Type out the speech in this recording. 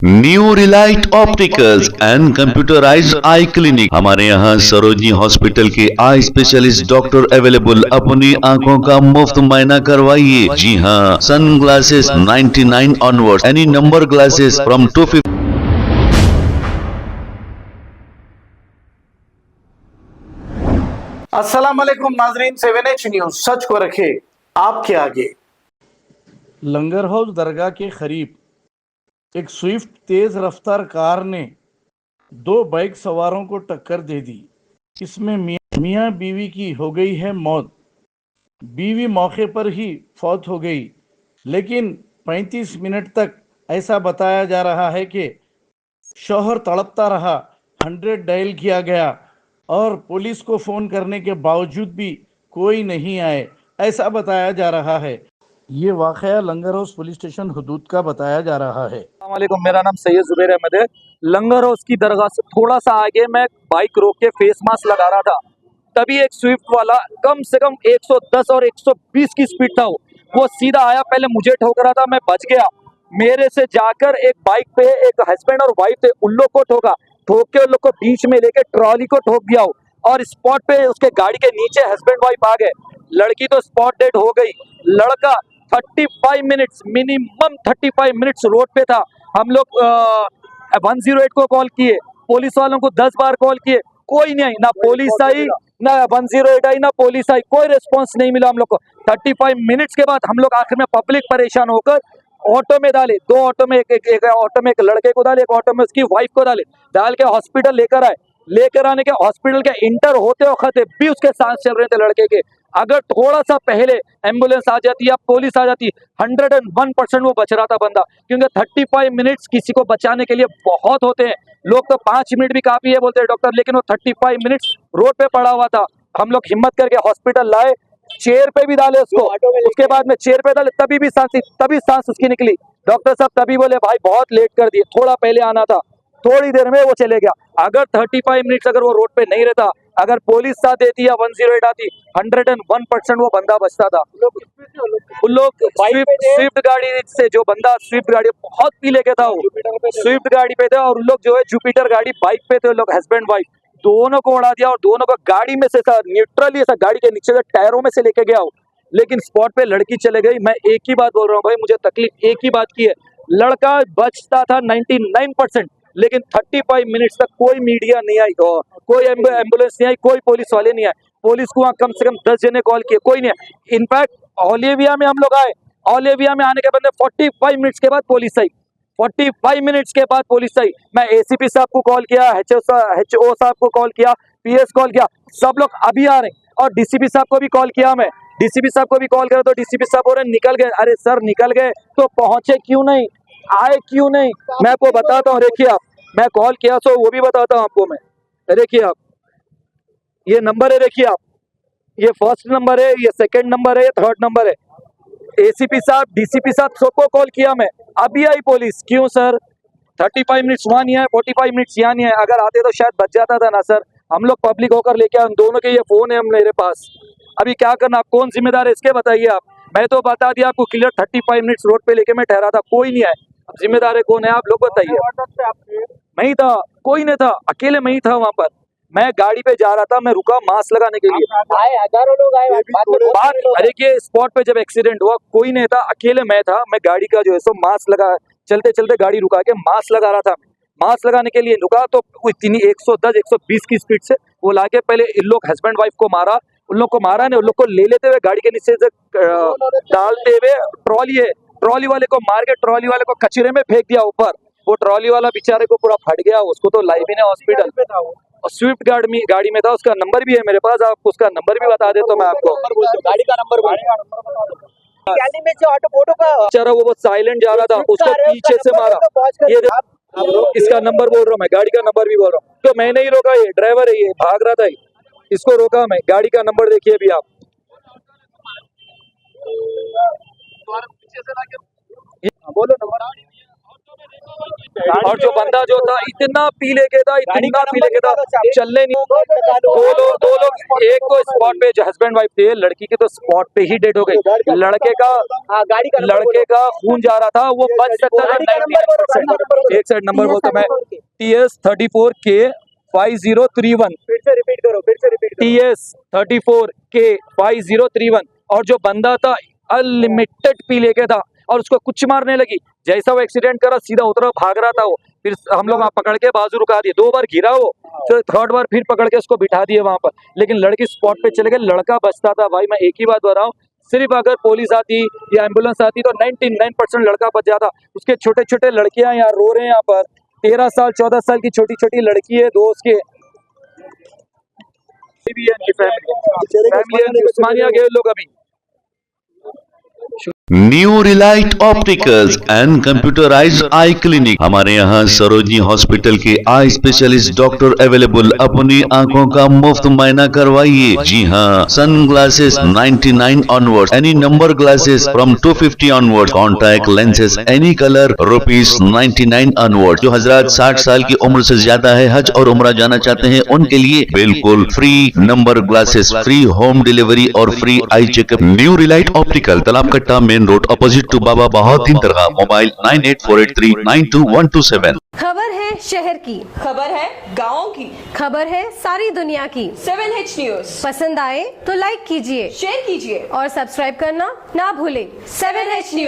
New Relight opticals and computerised I clinic. हमारे यहाँ Sarojini hospital के आई स्पेशलिस्ट डॉक्टर अवेलेबल। अपनी आंखों का मुफ्त मुआयना करवाइए। जी हाँ, sun glasses 99 onward, any number glasses from 250। अस्सलाम वालेकुम नाजरीन, 7H न्यूज सच को रखे आपके आगे। लंगर हाउस दरगाह के करीब एक स्विफ्ट तेज रफ्तार कार ने दो बाइक सवारों को टक्कर दे दी। इसमें मियां बीवी की हो गई है मौत। बीवी मौके पर ही फौत हो गई, लेकिन 35 मिनट तक ऐसा बताया जा रहा है कि शौहर तड़पता रहा। 100 डायल किया गया और पुलिस को फ़ोन करने के बावजूद भी कोई नहीं आए, ऐसा बताया जा रहा है। ये वाक़या लंगर हाउस पुलिस स्टेशन हुदूद का बताया जा रहा है। अस्सलामुअलैकुम, मेरा नाम सैयद जुबैर अहमद है। लंगर हाउस की दरगाह से थोड़ा सा आगे मैं बाइक रोक के फेस मास्क लगा रहा था, तभी एक स्विफ्ट वाला कम से कम 110 और 120 की स्पीड था। वो सीधा आया, पहले मुझे ठोक रहा था, मैं बच गया। मेरे से जाकर एक बाइक पे एक हस्बैंड और वाइफ थे, उन लोग को ठोका। ठोक के उन लोग को बीच में लेके ट्रॉली को ठोक दिया और स्पॉट पे उसके गाड़ी के नीचे हस्बैंड वाइफ आ गए। लड़की तो स्पॉट डेड हो गई। लड़का 35 मिनट्स, मिनिमम 35 मिनट्स रोड पे था। हम लोग 108 को कॉल किए, पुलिस वालों को 10 बार कॉल किए, कोई नहीं आई। ना पुलिस आई, ना 108 आई, ना पुलिस आई, कोई रिस्पांस नहीं मिला हम लोग को। 35 मिनट्स के बाद हम लोग आखिर में पब्लिक परेशान होकर ऑटो में डाले। दो ऑटो में, एक ऑटो में एक लड़के को डाले, एक ऑटो में उसकी वाइफ को डाले, डाल के हॉस्पिटल लेकर आए। लेकर आने के हॉस्पिटल के इंटर होते वक्त भी उसके सांस चल रहे थे लड़के के। अगर थोड़ा सा पहले एम्बुलेंस आ जाती या पुलिस आ जाती, 101% वो बच रहा था बंदा, क्योंकि 35 मिनट्स किसी को बचाने के लिए बहुत होते हैं। लोग तो 5 मिनट भी काफी है बोलते हैं डॉक्टर, लेकिन वो 35 मिनट्स रोड पे पड़ा हुआ था। हम लोग हिम्मत करके हॉस्पिटल लाए, चेयर पे भी डाले उसको, उसके बाद में चेयर पे डाले, तभी सांस उसकी निकली। डॉक्टर साहब तभी बोले भाई बहुत लेट कर दिए, थोड़ा पहले आना था। थोड़ी देर में वो चले गया। अगर 35 मिनट्स अगर वो रोड पे नहीं रहता, अगर पुलिस साथ देती या 108 आती, 101% वो बंदा बचता था। उन लोग स्विफ्ट गाड़ी से, जो बंदा स्विफ्ट गाड़ी बहुत पी लेके था, वो स्विफ्ट गाड़ी पे थे, और उन लोग जो है जुपिटर गाड़ी बाइक पे थे। लोग हस्बैंड वाइफ दोनों को उड़ा दिया और दोनों को गाड़ी में से न्यूट्रली ऐसा गाड़ी के नीचे से टायरों में से लेके गया हो। लेकिन स्पॉट पे लड़की चले गई। मैं एक ही बात बोल रहा हूँ भाई, मुझे तकलीफ एक ही बात की है, लड़का बचता था 99%, लेकिन 35 मिनट्स तक कोई मीडिया नहीं आई, कोई एम्बुलेंस नहीं आई, कोई पुलिस वाले नहीं आए। पुलिस को वहाँ कम से कम 10 जने कॉल किए, कोई नहीं आए। इनफैक्ट ओलिविया में हम लोग आए, ओलिविया में आने के बाद 45 मिनट्स के बाद पुलिस आई। 45 मिनट्स के बाद पुलिस आई। मैं एसीपी साहब को कॉल किया, HO साहब को कॉल किया, PS कॉल किया, सब लोग अभी आ रहे हैं। और डीसीपी साहब को भी कॉल किया, मैं डीसीपी साहब को भी कॉल किया, तो डीसीपी साहब बोल रहे निकल गए। अरे सर निकल गए तो पहुंचे क्यों नहीं, आए क्यों नहीं? मैं आपको बताता हूँ, देखिए आप, मैं कॉल किया तो वो भी बताता हूँ आपको। मैं देखिए आप, ये नंबर है, देखिए आप, ये फर्स्ट नंबर है, ये सेकंड नंबर है, ये थर्ड नंबर है। एसीपी साहब, डीसीपी साहब, सबको कॉल किया मैं, अभी आई पुलिस। क्यों सर? 35 मिनट्स वहां नहीं आए, 45 मिनट्स यहाँ नहीं आए। अगर आते तो शायद बच जाता था ना सर। हम लोग पब्लिक होकर लेके आए, दोनों के ये फोन है मेरे पास। अभी क्या करना, आप कौन जिम्मेदार है इसके बताइए आप। मैं तो बता दिया आपको क्लियर, 35 मिनट्स रोड पे लेके मैं ठहरा था, कोई नहीं आए। अब जिम्मेदार है कौन है आप लोग बताइए। मैं ही था, कोई नहीं था, अकेले मैं ही था वहां पर। मैं गाड़ी पे जा रहा था, मैं रुका मास्क लगाने के लिए। हजारों लोग आए अरे के स्पॉट पे जब एक्सीडेंट हुआ कोई नहीं था, अकेले मैं था। मैं गाड़ी का जो है सो मास्क लगा, चलते चलते गाड़ी रुका के मास्क लगा रहा था। मास्क लगाने के लिए रुका तो इतनी 110 120 की स्पीड से वो लाके पहले इन लोग हस्बैंड वाइफ को मारा। उन लोग को मारा नहीं, उन लोग को ले लेते हुए गाड़ी के नीचे से डालते हुए ट्रॉली वाले को मार के ट्रॉली वाले को कचरे में फेंक दिया ऊपर। वो ट्रॉली वाला बेचारे को पूरा फट गया, उसको तो लाइव ही हॉस्पिटल। और स्विफ्ट गाड़ी में था, उसका नंबर भी है मेरे पास, आप उसका नंबर भी बता देता हूँ मैं आपको। गाड़ी का नंबर में से ऑटो फोटो का बेचारा वो बहुत साइलेंट जा रहा था, उसको पीछे से मारा। ये इसका नंबर बोल रहा हूँ मैं, गाड़ी का नंबर भी बोल रहा हूँ। तो मैंने ही रोका, ये ड्राइवर है, ये भाग रहा था, इसको रोका मैं। गाड़ी का नंबर देखिए अभी आप, बोलो नंबर। और जो बंदा जो था इतना पी लेके था, चलने नहीं। दो लोग, एक तो स्पॉट पे जो हस्बैंड वाइफ थे, लड़की की तो स्पॉट पे ही डेड हो गई। लड़के का खून जा रहा था, वो बच सकता था 99%। एक साइड नंबर बोलता मैं, TS 34K 5031। फिर से रिपीट करो। TS 34K 5031। और जो बंदा था अनलिमिटेड पी लेके था और उसको कुछ मारने लगी। जैसा वो एक्सीडेंट करा, सीधा उतरा, भाग रहा था वो। फिर हम लोग वहाँ पकड़ के बाजू रुका दिए। 2 बार घिरा वो, तो 3rd बार फिर पकड़ के उसको बिठा दिए वहां पर। लेकिन लड़की स्पॉट पे चले गए, लड़का बचता था। भाई मैं एक ही बात बोल रहा हूँ, सिर्फ अगर पुलिस आती या एम्बुलेंस आती तो 99% लड़का बच जाता। उसके छोटे छोटे लड़कियां यहाँ रो रहे हैं। यहाँ पर 13 साल 14 साल की छोटी छोटी लड़की है, दोस्त के भी है, फैमिली उस्मानिया गए लोग अभी। New Relight opticals and computerised I clinic. हमारे यहाँ सरोजनी हॉस्पिटल के आई स्पेशलिस्ट डॉक्टर अवेलेबल। अपनी आंखों का मुफ्त मायना करवाइए। जी हाँ, sun glasses 99 onward, any number glasses from 250 onward, contact lenses any colour ₹99 onward. जो हजरात 60 साल की उम्र से ज्यादा है, हज और उम्रा जाना चाहते हैं, उनके लिए बिल्कुल free number glasses, free home delivery और free eye checkup. New Relight Optical, Talab Katta, main road, opposite to Baba Bahauddin Dargah. Mobile 9848392127। खबर है शहर की, खबर है गाँव की, खबर है सारी दुनिया की। 7H न्यूज पसंद आए तो लाइक कीजिए, शेयर कीजिए और सब्सक्राइब करना ना भूलें। 7H news.